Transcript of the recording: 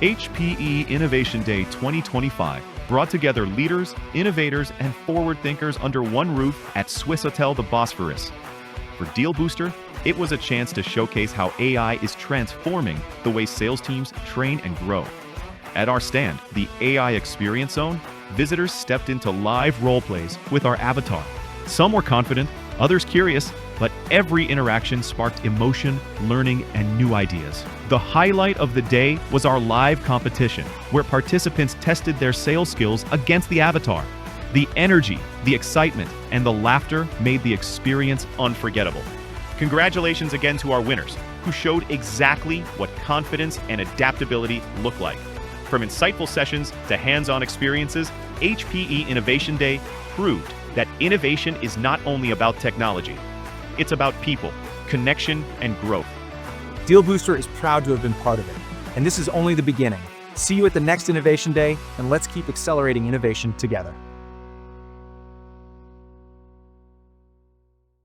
HPE Innovation Day 2025 brought together leaders, innovators, and forward thinkers under one roof at Swissôtel The Bosphorus. For DealBooster, it was a chance to showcase how AI is transforming the way sales teams train and grow. At our stand, the AI Experience Zone, visitors stepped into live role plays with our avatar. Some were confident, others curious, but every interaction sparked emotion, learning, and new ideas. The highlight of the day was our live competition, where participants tested their sales skills against the avatar. The energy, the excitement, and the laughter made the experience unforgettable. Congratulations again to our winners, who showed exactly what confidence and adaptability look like. From insightful sessions to hands-on experiences, HPE Innovation Day proved that innovation is not only about technology, it's about people, connection, and growth. DealBooster is proud to have been part of it, and this is only the beginning. See you at the next Innovation Day, and let's keep accelerating innovation together.